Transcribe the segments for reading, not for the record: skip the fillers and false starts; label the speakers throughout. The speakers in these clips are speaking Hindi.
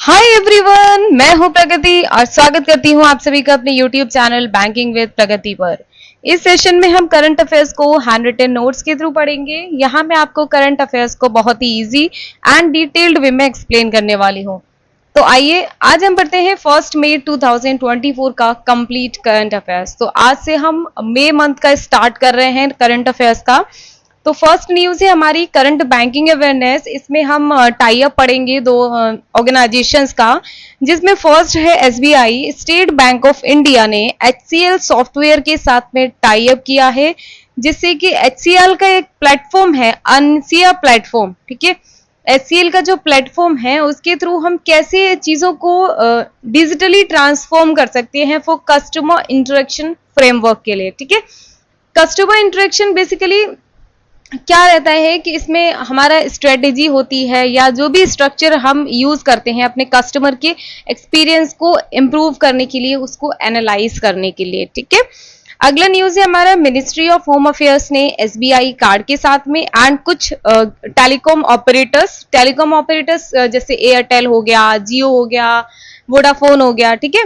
Speaker 1: हाय एवरीवन, मैं हूं प्रगति और स्वागत करती हूं आप सभी का अपने यूट्यूब चैनल बैंकिंग विद प्रगति पर। इस सेशन में हम करंट अफेयर्स को हैंड रिटन नोट्स के थ्रू पढ़ेंगे। यहाँ मैं आपको करंट अफेयर्स को बहुत ही इजी एंड डिटेल्ड वे में एक्सप्लेन करने वाली हूँ। तो आइए आज हम पढ़ते हैं 1 मई 2024 का कंप्लीट करंट अफेयर्स। तो आज से हम मई मंथ का स्टार्ट कर रहे हैं करंट अफेयर्स का। तो फर्स्ट न्यूज है हमारी करंट बैंकिंग अवेयरनेस। इसमें हम टाई अप पढ़ेंगे दो ऑर्गेनाइजेशंस का, जिसमें फर्स्ट है SBI. State bank of India ने एचसीएल सॉफ्टवेयर के साथ में टाई अप किया है, जिससे कि एचसीएल का एक प्लेटफॉर्म है अनसिया प्लेटफॉर्म। ठीक है, एचसीएल का जो प्लेटफॉर्म है उसके थ्रू हम कैसे चीजों को डिजिटली ट्रांसफॉर्म कर सकते हैं फॉर कस्टमर इंटरेक्शन फ्रेमवर्क के लिए। ठीक है, कस्टमर इंटरेक्शन बेसिकली क्या रहता है कि इसमें हमारा स्ट्रेटेजी होती है या जो भी स्ट्रक्चर हम यूज करते हैं अपने कस्टमर के एक्सपीरियंस को इम्प्रूव करने के लिए, उसको एनालाइज करने के लिए। ठीक है, अगला न्यूज है हमारा मिनिस्ट्री ऑफ होम अफेयर्स ने एसबीआई कार्ड के साथ में एंड कुछ टेलीकॉम ऑपरेटर्स जैसे एयरटेल हो गया, जियो हो गया, वोडाफोन हो गया, ठीक है,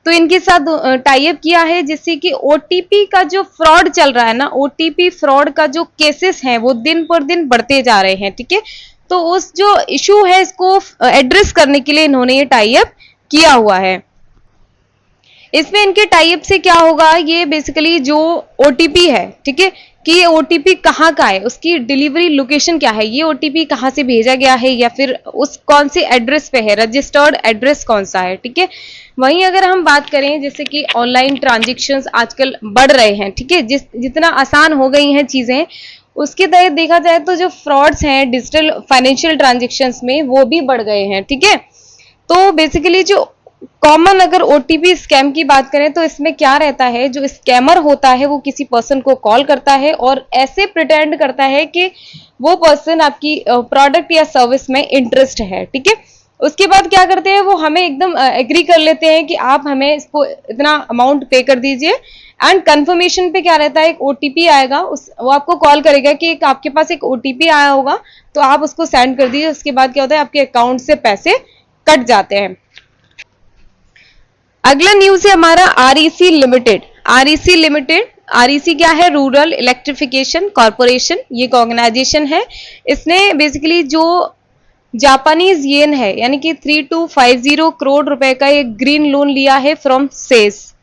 Speaker 1: तो इनके साथ टाई अप किया है, जिससे कि ओटीपी का जो फ्रॉड चल रहा है ना, ओटीपी फ्रॉड का जो केसेस हैं वो दिन पर दिन बढ़ते जा रहे हैं। ठीक है, तो उस जो इशू है इसको एड्रेस करने के लिए इन्होंने ये टाई अप किया हुआ है। इसमें इनके टाई अप से क्या होगा, ये बेसिकली जो ओटीपी है, ठीक है, कि ये ओटीपी कहाँ का है, उसकी डिलीवरी लोकेशन क्या है, ये ओटीपी कहाँ से भेजा गया है या फिर उस कौन से एड्रेस पे है, रजिस्टर्ड एड्रेस कौन सा है। ठीक है, वहीं अगर हम बात करें जैसे कि ऑनलाइन ट्रांजेक्शन्स आजकल बढ़ रहे हैं, ठीक है, जितना आसान हो गई हैं चीजें, उसके तहत देखा जाए तो जो फ्रॉड्स हैं डिजिटल फाइनेंशियल ट्रांजेक्शन्स में वो भी बढ़ गए हैं। ठीक है, तो बेसिकली जो कॉमन अगर ओटीपी स्कैम की बात करें तो इसमें क्या रहता है, जो स्कैमर होता है वो किसी पर्सन को कॉल करता है और ऐसे प्रिटेंड करता है कि वो पर्सन आपकी प्रोडक्ट या सर्विस में इंटरेस्ट है। ठीक है, उसके बाद क्या करते हैं, वो हमें एकदम एग्री कर लेते हैं कि आप हमें इसको इतना अमाउंट पे कर दीजिए, एंड कंफर्मेशन पे क्या रहता है, एक ओटीपी आएगा, वो आपको कॉल करेगा कि आपके पास एक ओटीपी आया होगा तो आप उसको सेंड कर दीजिए। उसके बाद क्या होता है, आपके अकाउंट से पैसे कट जाते हैं। अगला न्यूज है हमारा आरईसी लिमिटेड। आरईसी क्या है, रूरल इलेक्ट्रिफिकेशन कॉर्पोरेशन, ये एक ऑर्गेनाइजेशन है। इसने बेसिकली जो जापानीज येन है यानी कि 3250 करोड़ रुपए का एक ग्रीन लोन लिया है फ्रॉम सेस।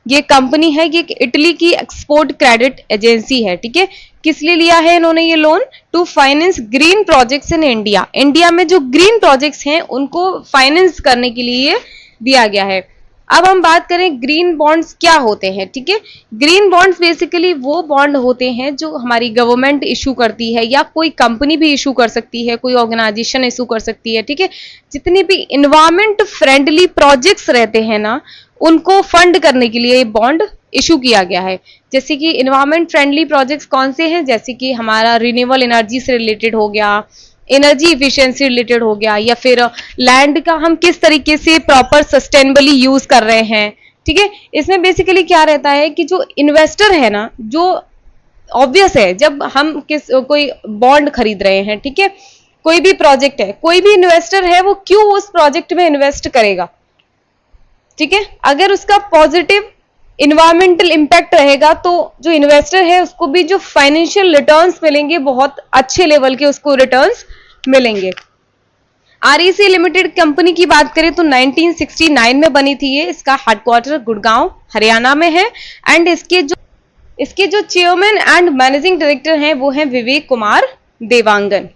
Speaker 1: ये कंपनी है, ये इटली की एक्सपोर्ट क्रेडिट एजेंसी है। ठीक है, किस लिए लिया है इन्होंने ये loan, to finance green projects in India. India में जो ग्रीन प्रोजेक्ट्स हैं उनको फाइनेंस करने के लिए दिया गया है। अब हम बात करें ग्रीन बॉन्ड्स क्या होते हैं। ठीक है, ग्रीन बॉन्ड्स बेसिकली वो बॉन्ड होते हैं जो हमारी गवर्नमेंट इशू करती है या कोई कंपनी भी इशू कर सकती है, कोई ऑर्गेनाइजेशन इशू कर सकती है। ठीक है, जितनी भी इन्वायरमेंट फ्रेंडली प्रोजेक्ट्स रहते हैं ना, उनको फंड करने के लिए बॉन्ड इशू किया गया है। जैसे कि इन्वायरमेंट फ्रेंडली प्रोजेक्ट्स कौन से हैं, जैसे कि हमारा रिन्यूएबल एनर्जी से रिलेटेड हो गया, एनर्जी इफिशिएंसी रिलेटेड हो गया, या फिर लैंड का हम किस तरीके से प्रॉपर सस्टेनेबली यूज कर रहे हैं। ठीक है, इसमें बेसिकली क्या रहता है कि जो इन्वेस्टर है ना, जो ऑब्वियस है जब हम कोई बॉन्ड खरीद रहे हैं, ठीक है, कोई भी प्रोजेक्ट है, कोई भी इन्वेस्टर है वो क्यों उस प्रोजेक्ट में इन्वेस्ट करेगा। ठीक है, अगर उसका पॉजिटिव इन्वायरमेंटल इंपैक्ट रहेगा तो जो इन्वेस्टर है उसको भी जो फाइनेंशियल रिटर्न्स मिलेंगे, बहुत अच्छे लेवल के उसको रिटर्न्स मिलेंगे। आरईसी लिमिटेड कंपनी की बात करें तो 1969 में बनी थी ये। इसका हेडक्वार्टर गुड़गांव हरियाणा में है, एंड इसके जो चेयरमैन एंड मैनेजिंग डायरेक्टर हैं वो हैं विवेक कुमार देवांगन।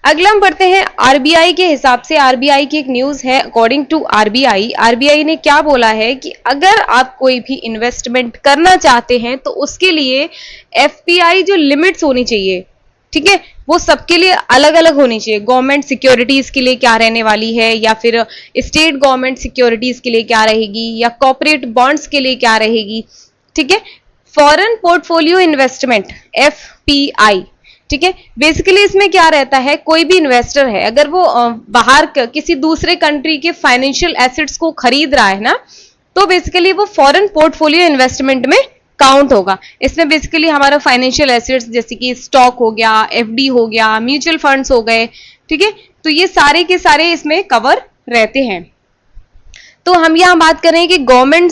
Speaker 1: अगला हम पढ़ते हैं आरबीआई के हिसाब से। आरबीआई की एक न्यूज है, अकॉर्डिंग टू आरबीआई ने क्या बोला है कि अगर आप कोई भी इन्वेस्टमेंट करना चाहते हैं तो उसके लिए एफपीआई जो लिमिट्स होनी चाहिए, ठीक है, वो सबके लिए अलग अलग होनी चाहिए। गवर्नमेंट सिक्योरिटीज के लिए क्या रहने वाली है, या फिर स्टेट गवर्नमेंट सिक्योरिटीज के लिए क्या रहेगी, या कॉर्पोरेट बॉन्ड्स के लिए क्या रहेगी। ठीक है, फॉरेन पोर्टफोलियो इन्वेस्टमेंट एफपीआई। ठीक है, बेसिकली इसमें क्या रहता है, कोई भी इन्वेस्टर है अगर वो बाहर किसी दूसरे कंट्री के फाइनेंशियल एसेट्स को खरीद रहा है ना, तो बेसिकली वो फॉरेन पोर्टफोलियो इन्वेस्टमेंट में काउंट होगा। इसमें बेसिकली हमारा फाइनेंशियल एसेट्स जैसे कि स्टॉक हो गया, एफडी हो गया, म्यूचुअल फंड्स हो गए, ठीक है, तो ये सारे के सारे इसमें कवर रहते हैं। तो हम यहाँ बात कर रहे हैं कि गवर्नमेंट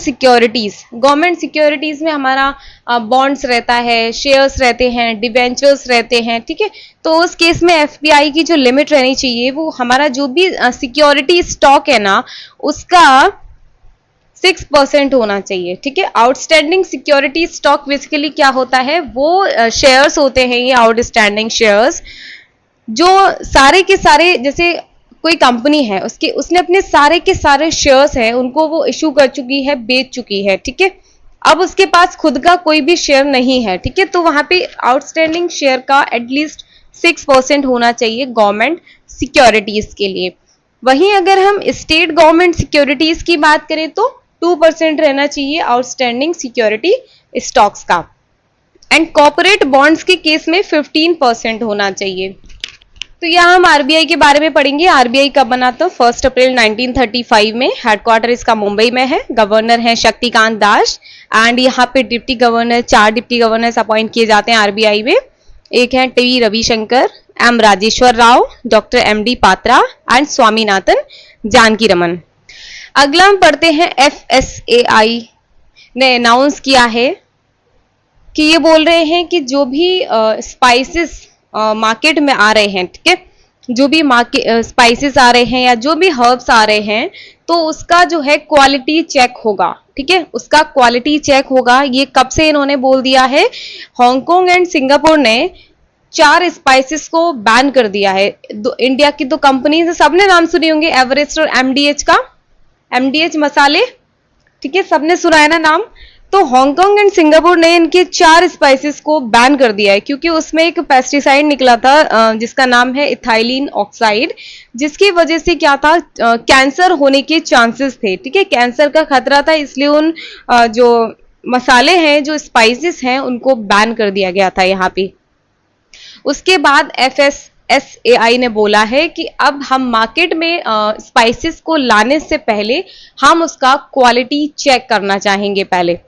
Speaker 1: सिक्योरिटीज में हमारा बॉन्ड्स रहता है, शेयर्स रहते हैं, डिबेंचर्स रहते हैं, ठीक है। तो उस केस में एफपीआई की जो लिमिट रहनी चाहिए वो हमारा जो भी सिक्योरिटी स्टॉक है ना उसका 6% होना चाहिए, ठीक है। आउटस्टैंडिंग सिक्योरिटी स्टॉक बेसिकली क्या होता है, वो शेयर्स होते हैं, ये आउटस्टैंडिंग शेयर्स जो सारे के सारे, जैसे कोई कंपनी है उसने अपने सारे के सारे शेयर्स हैं उनको वो इशू कर चुकी है, बेच चुकी है, ठीक है। अब उसके पास खुद का कोई भी शेयर नहीं है, ठीक है। तो वहां पे आउटस्टैंडिंग शेयर का एटलीस्ट 6% होना चाहिए गवर्नमेंट सिक्योरिटीज के लिए। वहीं अगर हम स्टेट गवर्नमेंट सिक्योरिटीज की बात करें तो 2% रहना चाहिए आउटस्टैंडिंग सिक्योरिटी स्टॉक्स का। एंड कॉर्पोरेट बॉन्ड्स के केस में 15% होना चाहिए। तो यहाँ हम आरबीआई के बारे में पढ़ेंगे। आरबीआई कब बना, तो 1 अप्रैल 1935 में। हेडक्वार्टर इसका मुंबई में है। गवर्नर है शक्तिकांत दास। एंड यहाँ पे deputy governor, 4 deputy governors appoint किए जाते हैं आरबीआई में। एक है T Ravishankar, M Rajeshwar Rao, doctor M D Patra and Swaminathan Janaki Raman. अगला हम पढ़ते हैं एफएसएआई ने अनाउंस किया है कि ये बोल रहे हैं कि जो भी स्पाइसेस मार्केट में आ रहे हैं, ठीक है, जो भी मार्केट स्पाइसेस आ रहे हैं या जो भी हर्ब्स आ रहे हैं तो उसका जो है क्वालिटी चेक होगा, ठीक है, उसका क्वालिटी चेक होगा। ये कब से इन्होंने बोल दिया है, हांगकांग एंड सिंगापुर ने 4 स्पाइसेस को बैन कर दिया है। इंडिया की तो कंपनीज है, सबने नाम सुने होंगे, एवरेस्ट और एमडीएच का, एमडीएच मसाले, ठीक है, सबने सुना है ना नाम। तो हांगकांग एंड सिंगापुर ने इनके 4 स्पाइसेस को बैन कर दिया है क्योंकि उसमें एक पेस्टिसाइड निकला था जिसका नाम है इथाइलिन ऑक्साइड, जिसकी वजह से क्या था, कैंसर होने के चांसेस थे, ठीक है, कैंसर का खतरा था, इसलिए उन जो मसाले हैं, जो स्पाइसेस हैं, उनको बैन कर दिया गया था यहाँ पे। उसके बाद एफएसएआई ने बोला है कि अब हम मार्केट में स्पाइसेस को लाने से पहले हम उसका क्वालिटी चेक करना चाहेंगे पहले।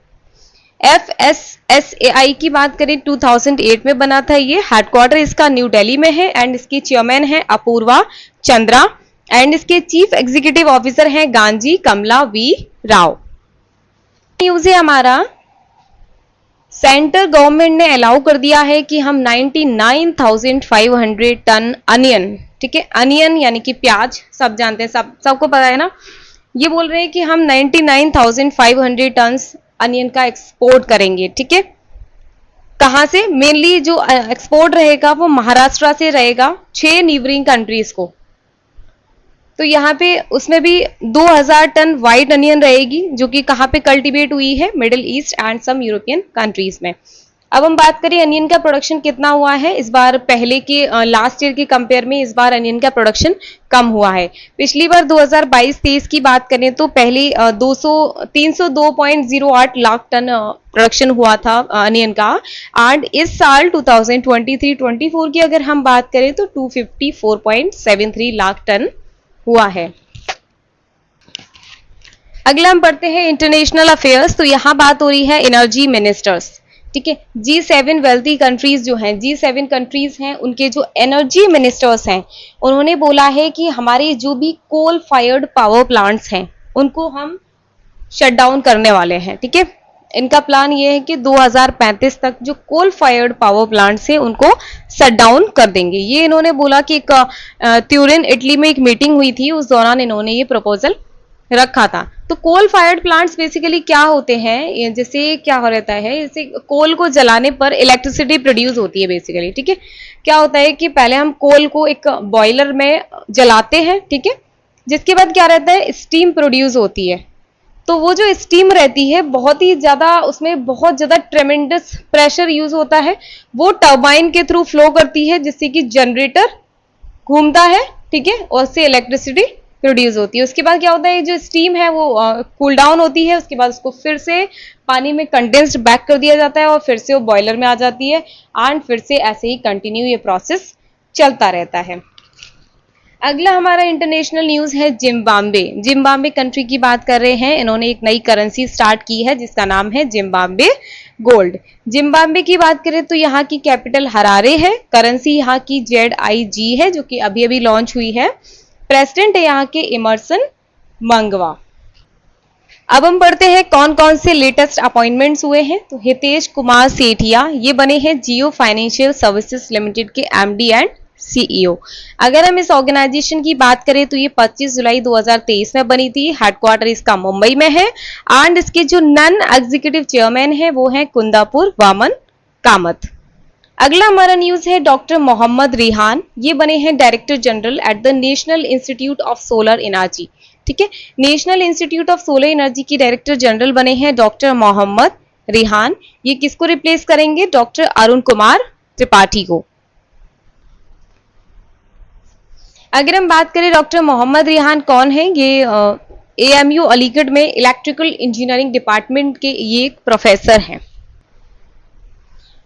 Speaker 1: एफएसएआई की बात करें 2008 में बना था ये। हेडक्वार्टर इसका न्यू दिल्ली में है एंड इसकी चेयरमैन है अपूर्वा चंद्रा एंड इसके चीफ एग्जीक्यूटिव ऑफिसर हैं गांजी कमला वी राव। न्यूज है हमारा, सेंट्रल गवर्नमेंट ने अलाउ कर दिया है कि हम 99,500 टन अनियन, ठीक है, अनियन यानी कि प्याज, सब जानते हैं, सबको पता है ना। ये बोल रहे हैं कि हम 99,500 टन अनियन का एक्सपोर्ट करेंगे, ठीक है। कहां से, मेनली जो एक्सपोर्ट रहेगा वो महाराष्ट्र से रहेगा 6 नीबरिंग कंट्रीज को। तो यहाँ पे उसमें भी 2000 टन व्हाइट अनियन रहेगी जो कि कहाँ पे कल्टीवेट हुई है, Middle East and some European countries में। अब हम बात करें अनियन का प्रोडक्शन कितना हुआ है इस बार, पहले के लास्ट ईयर के कंपेयर में इस बार अनियन का प्रोडक्शन कम हुआ है। पिछली बार 2022-23 की बात करें तो पहले 302.08 लाख टन प्रोडक्शन हुआ था अनियन का। एंड इस साल 2023-24 की अगर हम बात करें तो 254.73 लाख टन हुआ है। अगला हम पढ़ते हैं इंटरनेशनल अफेयर्स। तो यहां बात हो रही है एनर्जी मिनिस्टर्स, ठीक है। G7 वेल्थी कंट्रीज जो हैं, G7 कंट्रीज हैं, उनके जो एनर्जी मिनिस्टर्स हैं उन्होंने बोला है कि हमारे जो भी कोल फायर्ड पावर प्लांट्स हैं उनको हम शट डाउन करने वाले हैं, ठीक है। इनका प्लान ये है कि 2035 तक जो कोल फायर्ड पावर प्लांट्स हैं उनको शट डाउन कर देंगे। ये इन्होंने बोला कि एक ट्यूरिन इटली में एक मीटिंग हुई थी, उस दौरान इन्होंने ये प्रपोजल रखा था। तो कोल फायर्ड प्लांट्स बेसिकली क्या होते हैं, जैसे क्या हो रहता है, जैसे कोल को जलाने पर इलेक्ट्रिसिटी प्रोड्यूस होती है बेसिकली, ठीक है। क्या होता है कि पहले हम कोल को एक बॉयलर में जलाते हैं, ठीक है, जिसके बाद क्या रहता है, स्टीम प्रोड्यूस होती है। तो वो जो स्टीम रहती है बहुत ही ज्यादा, उसमें बहुत ज्यादा ट्रेमेंडस प्रेशर यूज होता है, वो टर्बाइन के थ्रू फ्लो करती है जिससे कि जनरेटर घूमता है, ठीक है, और उससे इलेक्ट्रिसिटी प्रोड्यूस होती है। उसके बाद क्या होता है, जो स्टीम है वो कूल डाउन होती है, उसके बाद उसको फिर से पानी में कंडेंस्ड बैक कर दिया जाता है और फिर से वो बॉयलर में आ जाती है एंड फिर से ऐसे ही कंटिन्यू ये प्रोसेस चलता रहता है। अगला हमारा इंटरनेशनल न्यूज है जिम्बाब्वे। जिम्बाब्वे कंट्री की बात कर रहे हैं। इन्होंने एक नई करेंसी स्टार्ट की है जिसका नाम है जिम्बाब्वे गोल्ड। जिम्बाब्वे की बात करें तो यहाँ की कैपिटल हरारे है, करेंसी यहाँ की ZIG है जो कि अभी अभी लॉन्च हुई है। प्रेसिडेंट है यहाँ के इमर्सन मंगवा। अब हम पढ़ते हैं कौन कौन से लेटेस्ट अपॉइंटमेंट्स हुए हैं। तो हितेश कुमार सेठिया ये बने हैं जियो फाइनेंशियल सर्विसेज लिमिटेड के एमडी एंड सीईओ। अगर हम इस ऑर्गेनाइजेशन की बात करें तो ये 25 जुलाई 2023 में बनी थी। हेडक्वार्टर इसका मुंबई में है एंड इसके जो नॉन एग्जीक्यूटिव चेयरमैन है वो है कुंदापुर वामन कामत। अगला हमारा न्यूज है डॉक्टर मोहम्मद रिहान ये बने हैं director general at the national institute of solar energy. ठीक है, national institute of solar energy की डायरेक्टर जनरल बने हैं डॉक्टर मोहम्मद रिहान। ये किसको रिप्लेस करेंगे? डॉक्टर अरुण कुमार त्रिपाठी को। अगर हम बात करें डॉक्टर मोहम्मद रिहान कौन है, ये AMU अलीगढ़ में इलेक्ट्रिकल इंजीनियरिंग डिपार्टमेंट के ये एक प्रोफेसर हैं।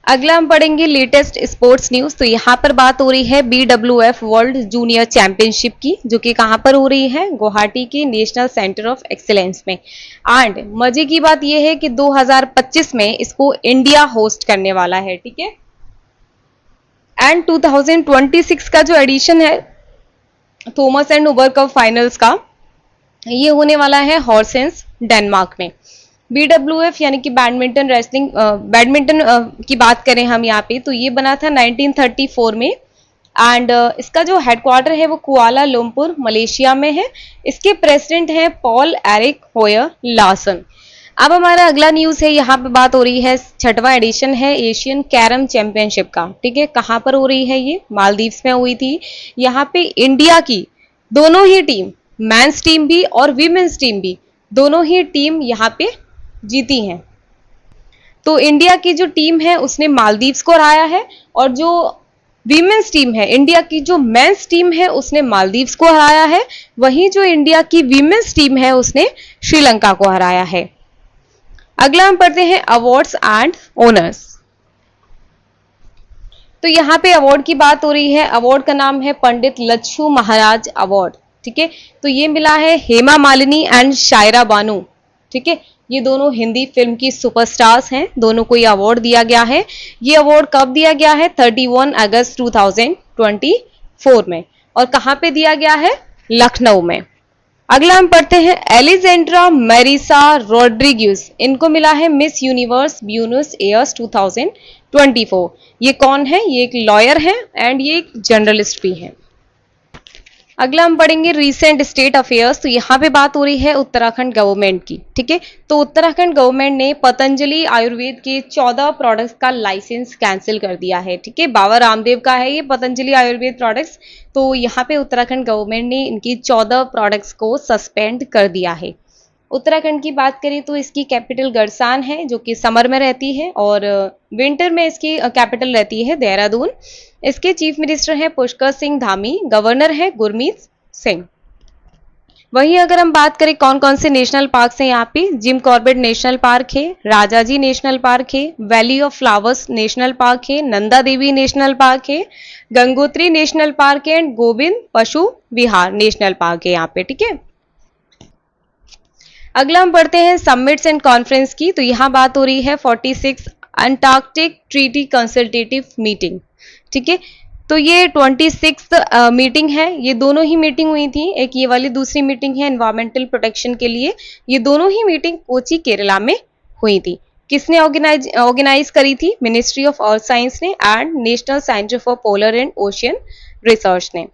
Speaker 1: अगला हम पढ़ेंगे लेटेस्ट स्पोर्ट्स न्यूज। तो यहाँ पर बात हो रही है BWF वर्ल्ड जूनियर चैंपियनशिप की, जो कि कहाँ पर हो रही है? गुवाहाटी के नेशनल सेंटर ऑफ एक्सीलेंस में। एंड मजे की बात यह है कि 2025 में इसको इंडिया होस्ट करने वाला है। ठीक है, एंड 2026 का जो एडिशन है Thomas and Uber cup finals का, ये होने वाला है हॉर्सेंस डेनमार्क में। BWF यानी कि बैडमिंटन रेसलिंग बैडमिंटन की बात करें हम यहाँ पे, तो ये बना था 1934 में एंड इसका जो हेडक्वार्टर है वो कुआला लंपुर मलेशिया में है। इसके प्रेसिडेंट हैं पॉल एरिक होयर लार्सन। अब हमारा अगला न्यूज है, यहाँ पे बात हो रही है 6वां एडिशन है एशियन कैरम चैंपियनशिप का। ठीक है, कहाँ पर हो रही है? ये मालदीव्स में हुई थी। यहाँ पे इंडिया की दोनों ही टीम, मेंस टीम भी और वीमेंस टीम भी, दोनों ही टीम यहाँ पे जीती हैं। तो इंडिया की जो टीम है उसने मालदीव्स को हराया है और जो वीमेंस टीम है, इंडिया की जो मेंस टीम है उसने मालदीव्स को हराया है। वहीं जो इंडिया की वीमेंस टीम है उसने श्रीलंका को हराया है। अगला हम पढ़ते हैं अवार्ड्स एंड ऑनर्स। तो यहाँ पे अवार्ड की बात हो रही है। अवार्ड का नाम है पंडित लच्छू महाराज अवार्ड। ठीक है, तो ये मिला है हेमा मालिनी एंड शायरा बानू। ठीक है, ये दोनों हिंदी फिल्म की सुपरस्टार्स हैं, दोनों को ये अवार्ड दिया गया है। ये अवार्ड कब दिया गया है? 31 अगस्त 2024 में। और कहाँ पे दिया गया है? लखनऊ में। अगला हम पढ़ते हैं एलिजेंड्रा मेरिसा रोड्रिग्यूज। इनको मिला है मिस यूनिवर्स ब्यूनस एयर्स 2024। ये कौन है? ये एक लॉयर है एंड ये एक जर्नलिस्ट भी है। अगला हम पढ़ेंगे रीसेंट स्टेट अफेयर्स। तो यहाँ पे बात हो रही है उत्तराखंड गवर्नमेंट की। ठीक है, तो उत्तराखंड गवर्नमेंट ने पतंजलि आयुर्वेद के 14 प्रोडक्ट्स का लाइसेंस कैंसिल कर दिया है। ठीक है, बाबा रामदेव का है ये पतंजलि आयुर्वेद प्रोडक्ट्स। तो यहाँ पे उत्तराखंड गवर्नमेंट ने इनकी 14 प्रोडक्ट्स को सस्पेंड कर दिया है। उत्तराखंड की बात करें तो इसकी कैपिटल गरसान है जो कि समर में रहती है और विंटर में इसकी कैपिटल रहती है देहरादून। इसके चीफ मिनिस्टर हैं पुष्कर सिंह धामी, गवर्नर है गुरमीत सिंह। वहीं अगर हम बात करें कौन कौन से नेशनल पार्क हैं यहाँ पे, जिम कॉर्बेट नेशनल पार्क है, राजाजी नेशनल पार्क है, valley of flowers national park है, नंदा देवी नेशनल पार्क है, गंगोत्री नेशनल पार्क है एंड गोविंद पशु विहार नेशनल पार्क है यहाँ पे। ठीक है, अगला हम पढ़ते हैं समिट्स एंड कॉन्फ्रेंस की। तो यहाँ बात हो रही है 46 अंटार्कटिक ट्रीटी कंसल्टेटिव मीटिंग। ठीक है, तो ये 26th मीटिंग है। ये दोनों ही मीटिंग हुई थी, एक ये वाली दूसरी मीटिंग है एनवायरमेंटल प्रोटेक्शन के लिए। ये दोनों ही मीटिंग कोची केरला में हुई थी। किसने ऑर्गेनाइज करी थी? मिनिस्ट्री ऑफ अर्थ साइंस ने and national centre for polar and ocean research ने।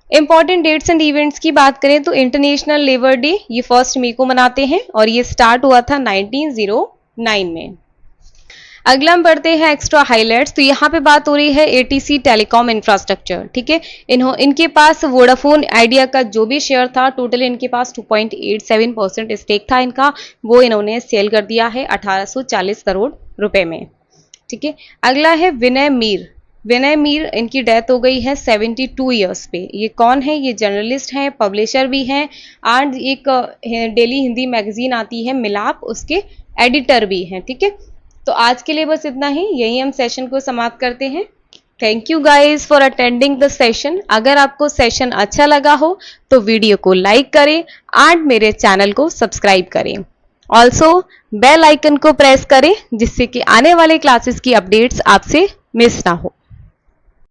Speaker 1: इंपॉर्टेंट डेट्स एंड इवेंट्स की बात करें तो इंटरनेशनल लेबर डे ये 1 मई को मनाते हैं और ये स्टार्ट हुआ था 1909 में। अगला हम पढ़ते हैं एक्स्ट्रा हाइलाइट्स। तो यहाँ पे बात हो रही है ATC टेलीकॉम इंफ्रास्ट्रक्चर। ठीक है, इनके पास वोडाफोन आइडिया का जो भी शेयर था, टोटल इनके पास 2.87% स्टेक था इनका, वो इन्होंने सेल कर दिया है 1840 करोड़ रुपए में। ठीक है, अगला है विनय मीर। विनय मीर इनकी डेथ हो गई है 72 ईयर्स पे। ये कौन है? ये जर्नलिस्ट हैं, पब्लिशर भी हैं एंड एक डेली हिंदी मैगजीन आती है मिलाप, उसके एडिटर भी हैं। ठीक है, तो आज के लिए बस इतना ही, यही हम सेशन को समाप्त करते हैं। Thank you guys for attending the session. अगर आपको सेशन अच्छा लगा हो तो वीडियो को लाइक करें एंड मेरे चैनल को सब्सक्राइब करें। ऑल्सो बेल आइकन को प्रेस करें जिससे कि आने वाले क्लासेस की अपडेट्स आपसे मिस ना हो।